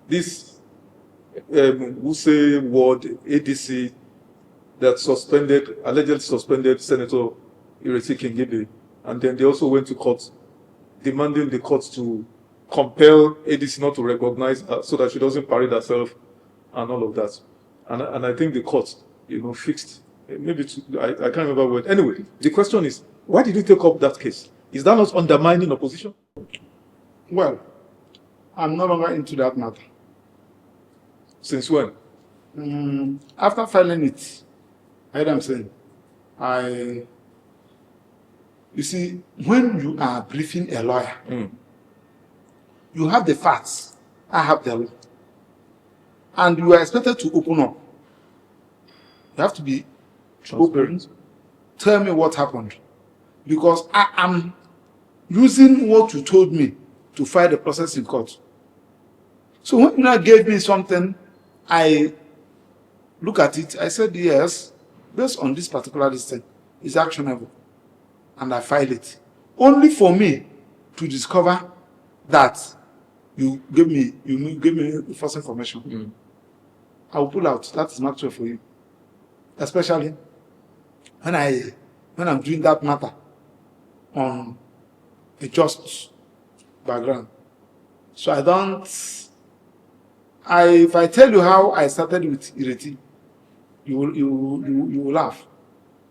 this Wuse Ward ADC that allegedly suspended Senator Ireti Kingibe, and then they also went to court, demanding the court to compel ADC not to recognize her so that she doesn't parade herself and all of that. And I think the court, fixed. Maybe I can't remember what. Anyway, the question is, why did you take up that case? Is that not undermining opposition? Well, I'm no longer into that matter. Since when? After filing it, I heard I'm saying, you see, when you are briefing a lawyer, you have the facts, I have the law, and you are expected to open up. You have to be transparent. Tell me what happened, because I am using what you told me to file the process in court. So when you now gave me something, I look at it, I said, yes, based on this particular listing, it's actionable. And I filed it. Only for me to discover that you gave me false information. I will pull out. That is Maxwell for you. Especially when I'm doing that matter on a just background. So if I tell you how I started with Ireti, you will laugh.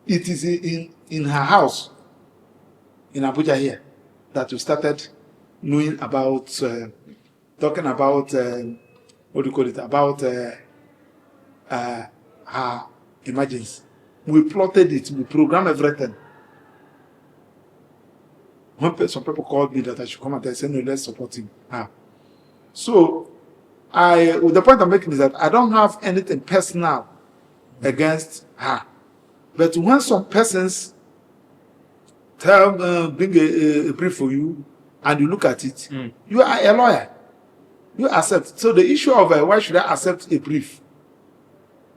It is in her house in Abuja here that we started knowing about, talking about, what do you call it, about her emergency. We plotted it, we programmed everything. When some people called me that I should come and I said, no, let's support him. So, the point I'm making is that I don't have anything personal against her. But when some persons bring a brief for you and you look at it, you are a lawyer. You accept. So the issue of why should I accept a brief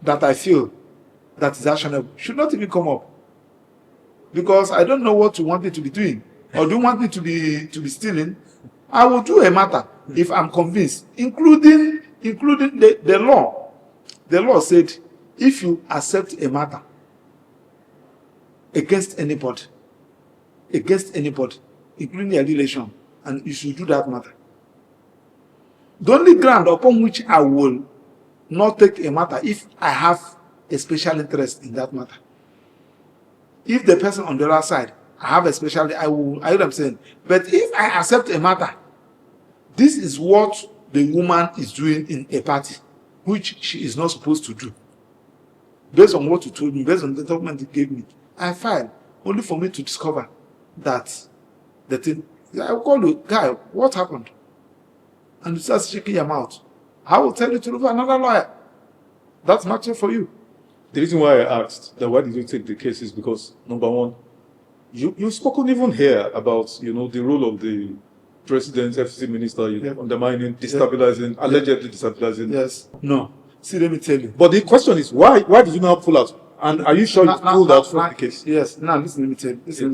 that I feel that is actionable should not even come up. Because I don't know what you want me to be doing. Or do you want me to be stealing? I will do a matter if I'm convinced, including the law. The law said, if you accept a matter against anybody, including a relation, and you should do that matter. The only ground upon which I will not take a matter if I have a special interest in that matter. If the person on the other side, I have a special, I know what I'm saying. But if I accept a matter, this is what the woman is doing in a party, which she is not supposed to do. Based on what you told me, based on the document you gave me, I filed only for me to discover that the thing. I will call you, guy, what happened? And you start shaking your mouth. I will tell you to look for another lawyer. That's Maxwell for you. The reason why I asked that why did you take the case is because, number one, you've spoken even here about the role of the president, FCC minister, undermining, destabilizing, allegedly destabilizing. Yes. No. See, let me tell you. But the question is, why did you not pull out? And are you sure you pulled out from the case? Yes. Now, listen, let me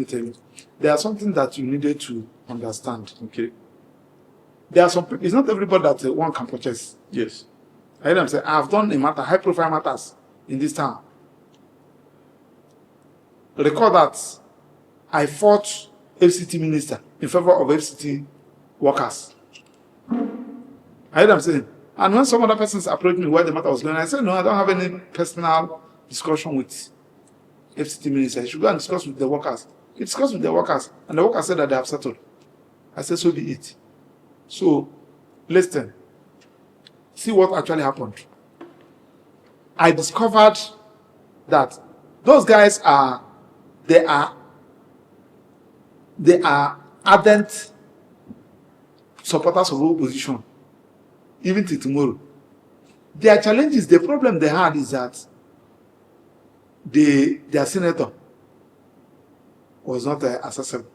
tell you. There are something that you needed to understand. Okay. There are some people, it's not everybody that one can purchase. Yes. I heard them say, I've done a matter, high profile matters in this town. Recall that I fought FCT minister in favor of FCT workers. I heard them saying, and when some other persons approached me where the matter was going, I said, no, I don't have any personal discussion with FCT minister. I should go and discuss with the workers. He discussed with the workers, and the workers said that they have settled. I said, so be it. So, listen, see what actually happened. I discovered that those guys are ardent supporters of opposition, even till tomorrow. Their challenges, the problem they had is that their senator was not accessible.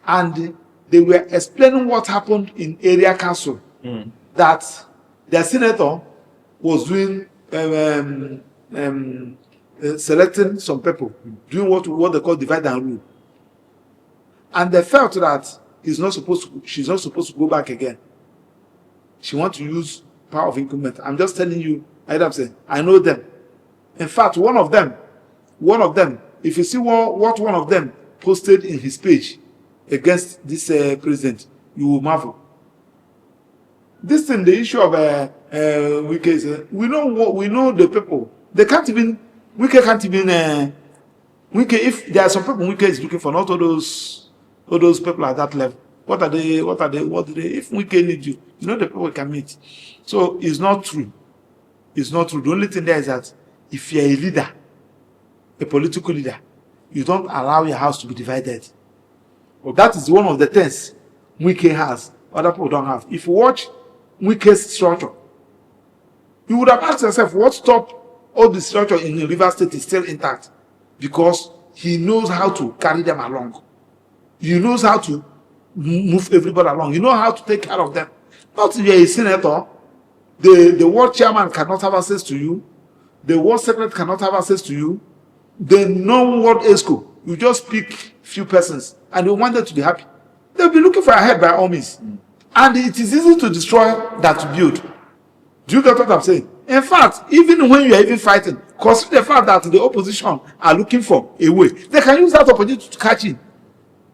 And they were explaining what happened in area council, that their senator was doing selecting some people, doing what they call divide and rule. And they felt that she's not supposed to go back again. she wants to use power of increment. I'm just telling you, I'm saying, I know them. In fact, one of them, if you see what one of them posted in his page against this president, you will marvel. This thing, the issue of Wike, we know the people. They can't even, Wike can't even, Wike, if there are some people Wike is looking for, not all those people at that level. What do they, if Wike need you, you know the people we can meet. So it's not true. It's not true. The only thing there is that if you're a leader, a political leader, you don't allow your house to be divided. Okay. That is one of the things Wike has, other people don't have. If you watch Wike's structure, you would have asked yourself, what stopped all the structure in the River State is still intact? Because he knows how to carry them along. He knows how to move everybody along. You know how to take care of them. Not if you're a senator, the ward chairman cannot have access to you. The ward secretary cannot have access to you. The non-ward ESCO, you just pick few persons and you want them to be happy. They'll be looking for a head by all means. And it is easy to destroy than to build. Do you get what I'm saying? In fact, even when you are even fighting, consider the fact that the opposition are looking for a way. They can use that opportunity to catch in.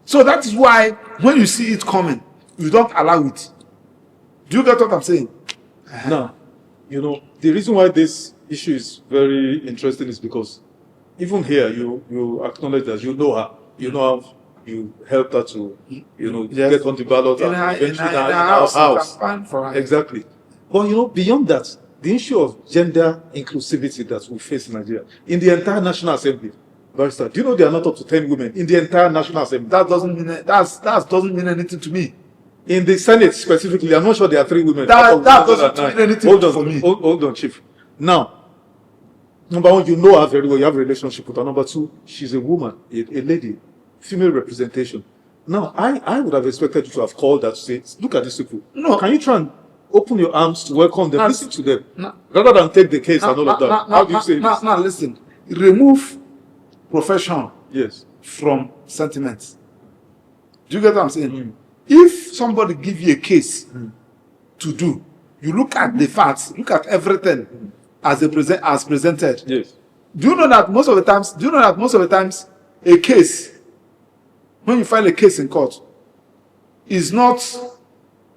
So that is why when you see it coming, you don't allow it. Do you get what I'm saying? Now, you know, the reason why this issue is very interesting is because even here, you acknowledge that you know her. You know how you helped her to, you know, get on the ballot and eventually in our house. Exactly. But, you know, beyond that, the issue of gender inclusivity that we face in Nigeria, in the entire National Assembly, Barrister, do you know there are not up to 10 women in the entire National Assembly? That doesn't mean anything to me. In the Senate specifically, I'm not sure there are 3 women. That doesn't mean anything for me. Hold on, Chief. Now, number one, you know her very well. You have a relationship with her. Number two, she's a woman, a lady, female representation. Now, I would have expected you to have called her to say, look at these people. No. Can you try and open your arms to welcome them, listen to them, rather than take the case and all of that? How do you say this? Now, listen. Remove profession from sentiments. Do you get what I'm saying? If somebody give you a case to do, you look at the facts, look at everything as presented. Yes. Do you know that most of the times a case, when you file a case in court, is not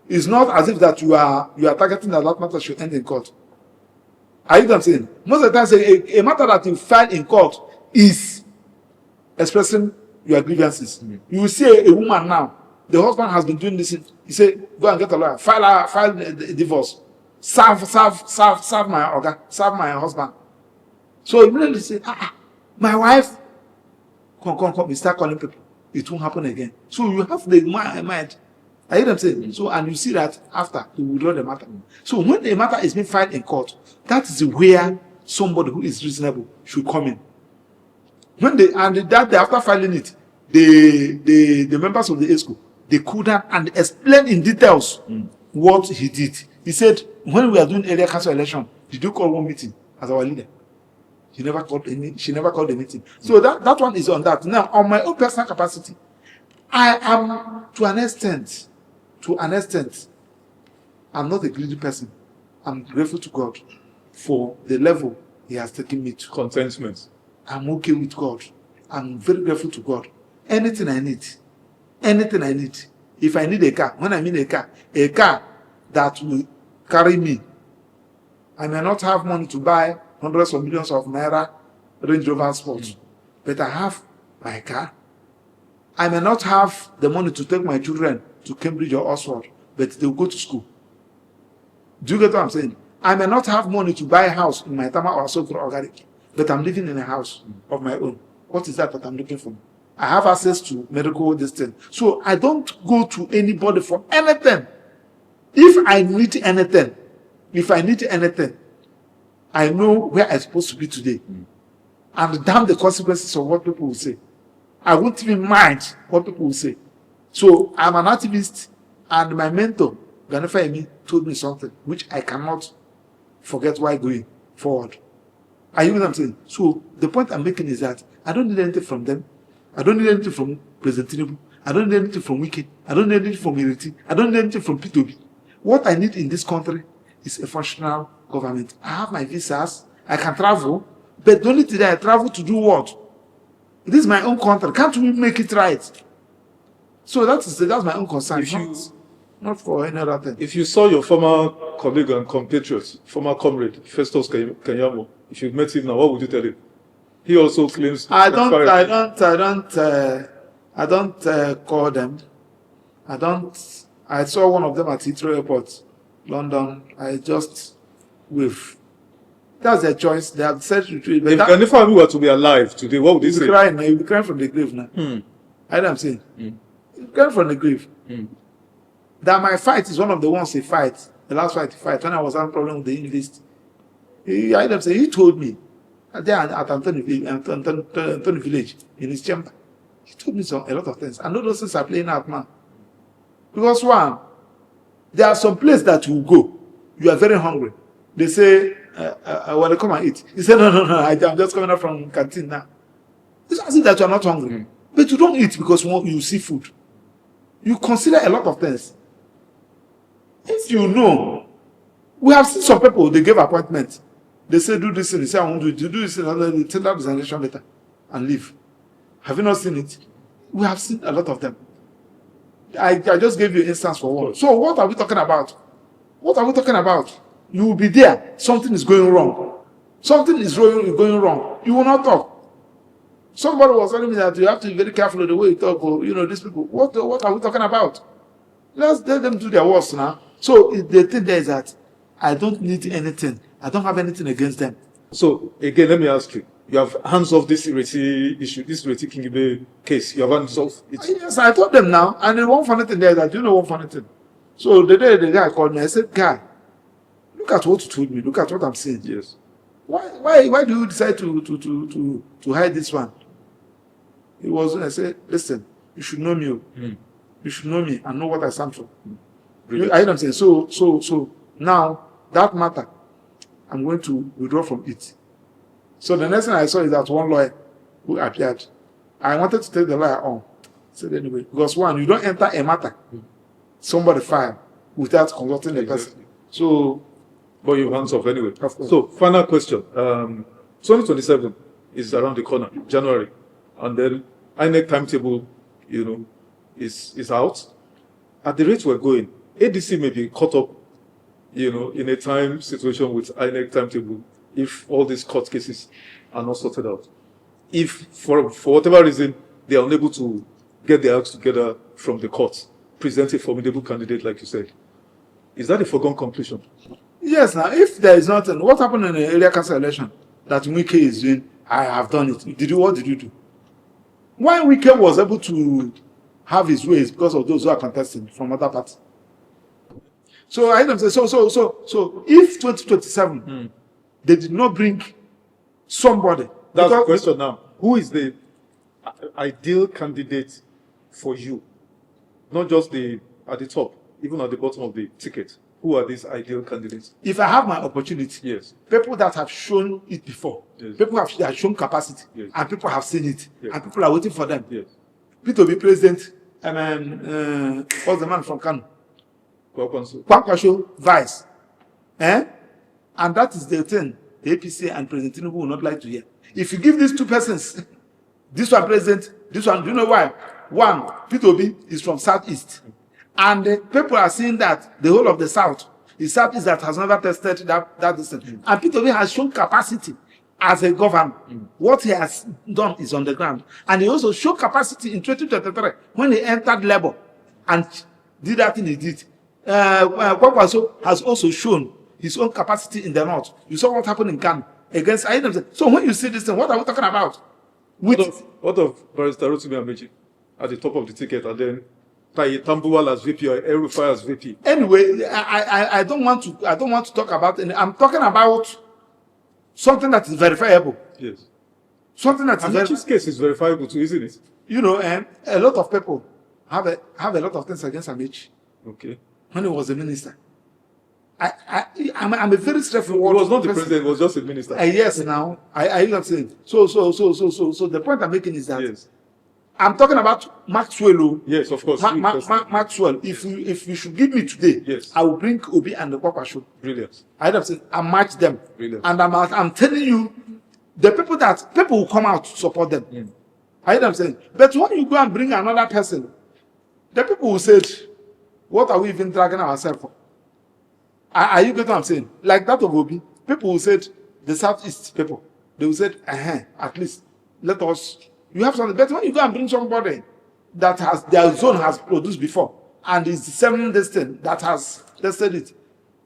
as if that you are targeting that matter should end in court. Are you know what I'm saying? Most of the times a matter that you file in court is expressing your grievances. You will see a woman now, the husband has been doing this. He say, go and get a lawyer, file a divorce, serve my husband. So immediately say, my wife, come, you start calling people. It won't happen again. So you have the mind. I hear them say, so, and you see that after you withdraw the matter. So when the matter is being filed in court, that is where somebody who is reasonable should come in. When after filing it, the members of the ESCO, they could have and explain in details what he did. He said, when we are doing area council election, did you call one meeting as our leader? She never called a meeting. So that one is on that. Now, on my own personal capacity, I am to an extent, I'm not a greedy person. I'm grateful to God for the level He has taken me to. Contentment. I'm okay with God. I'm very grateful to God. Anything I need. If I need a car, when I mean a car that will carry me. I may not have money to buy hundreds of millions of naira Range Rover Sport, but I have my car. I may not have the money to take my children to Cambridge or Oxford, but they will go to school. Do you get what I'm saying? I may not have money to buy a house in my Tama or Sokro Organic, but I'm living in a house of my own. What is that I'm looking for? I have access to medical distance. So I don't go to anybody for anything. If I need anything, I know where I'm supposed to be today. And damn the consequences of what people will say. I won't even mind what people will say. So I'm an activist, and my mentor, Ganifa Emi, told me something which I cannot forget while going forward. Are you know what I'm saying? So the point I'm making is that I don't need anything from them. I don't need anything from President Tinubu. I don't need anything from Wike. I don't need anything from Ireti. I don't need anything from P2B. What I need in this country is a functional government. I have my visas, I can travel, but the only thing that I travel to do what? This is my own country. Can't we make it right? So that's my own concern. Not for any other thing. If you saw your former colleague and compatriot, former comrade, Festus Keyamo, if you met him now, what would you tell him? He also claims. I don't call them. I saw one of them at Heathrow Airport, London. I just wave. That's their choice. They have said to treat. If any family were to be alive today, what would you say? You'll be crying from the grave now. I know what I'm saying. You'll be crying from the grave. That my fight is one of the ones he fight. The last fight he fight. When I was having a problem with the English, he told me there at Anthony Village in his chamber. He told me a lot of things. And all those things are playing out now. Because one, there are some places that you go, you are very hungry. They say, well, they come and eat. He said, no, I'm just coming out from canteen now. It's as if that you are not hungry. But you don't eat because you see food. You consider a lot of things. If you know, we have seen some people, they give appointments. They say, do this, and they say, I want to do this, and they take that presentation letter and leave. Have you not seen it? We have seen a lot of them. I just gave you an instance for one. So what are we talking about? What are we talking about? You will be there. Something is going wrong. Something is going wrong. You will not talk. Somebody was telling me that you have to be very careful of the way you talk. These people. What are we talking about? Let's let them do their worst now. So the thing there is that I don't need anything. I don't have anything against them. So again, let me ask you. You have hands off this Ireti issue, this Ireti Kingibe case. You have hands off it. Yes, I told them now. And the one funny thing there is that, one funny thing? So the day the guy called me, I said, guy, look at what you told me. Look at what I'm saying. Yes. Why do you decide to hide this one? I said, listen, you should know me. You should know me and know what I stand for. I know what I'm saying. So now that matter, I'm going to withdraw from it. So the next thing I saw is that one lawyer who appeared. I wanted to take the lawyer on. I said anyway, because one, you don't enter a matter, somebody file without consulting the person. So, but you hands off anyway. So final question. 2027 is around the corner, January, and then INEC timetable, is out. At the rate we're going, ADC may be caught up, in a time situation with INEC timetable if all these court cases are not sorted out. If for whatever reason they are unable to get their acts together from the courts, present a formidable candidate like you said, is that a foregone conclusion? Yes. Now, if there is nothing, what happened in the area council election that Wike is doing? I have done it. What did you do? Why Wike was able to have his ways because of those who are contesting from other parties. So I don't say so. If 2027 they did not bring somebody. That's the question now. Who is the ideal candidate for you? Not just at the top, even at the bottom of the ticket. Who are these ideal candidates? If I have my opportunity, yes. People that have shown it before, yes. People that have shown capacity, yes. And people have seen it, yes. And people are waiting for them. Yes. Peter be president, what's the man from Kano? Kwankwaso vice. And that is the thing the APC and President Tinubu will not like to hear. If you give these two persons, this one president, this one, do you know why? One, Peter Obi is from Southeast. And people are seeing that the whole of the South is Southeast that has never tested that distance. And Peter Obi has shown capacity as a governor. What he has done is on the ground. And he also showed capacity in 2023 when he entered Labour and did that thing he did. Kwankwaso has also shown his own capacity in the north. You saw what happened in Kano against INEC. So when you see this thing, what are we talking about? What of Barrister Rotimi Amechi at the top of the ticket, and then Taye Tambuwal as VP or El-Rufai as VP? Anyway, I don't want to talk about it. I'm talking about something that is verifiable. Yes. Something that is Amechi's case is verifiable too, isn't it? A lot of people have a lot of things against Amechi. Okay. When he was a minister. I'm a very straightforward. He was not the president, he was just a minister. Yes, now. I am saying. So the point I'm making is that yes. I'm talking about Maxwell. Oh. Yes, of course. Maxwell. If you should give me today, yes, I will bring Obi and the Kwankwaso. Brilliant. I match them. Brilliant. And I'm telling you, the people will come out to support them. I hear them saying, but when you go and bring another person, the people will say, what are we even dragging ourselves for? Are you getting what I'm saying? Like that of Obi, people will say, the Southeast people, they will say, at least let us, you have something. But when you go and bring somebody that has, their zone has produced before, and it's the same destiny that has tested it,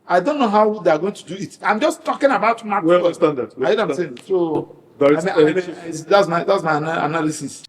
I don't know how they are going to do it. I'm just talking about Mark. We understand that. I hear them saying. So, that's my analysis.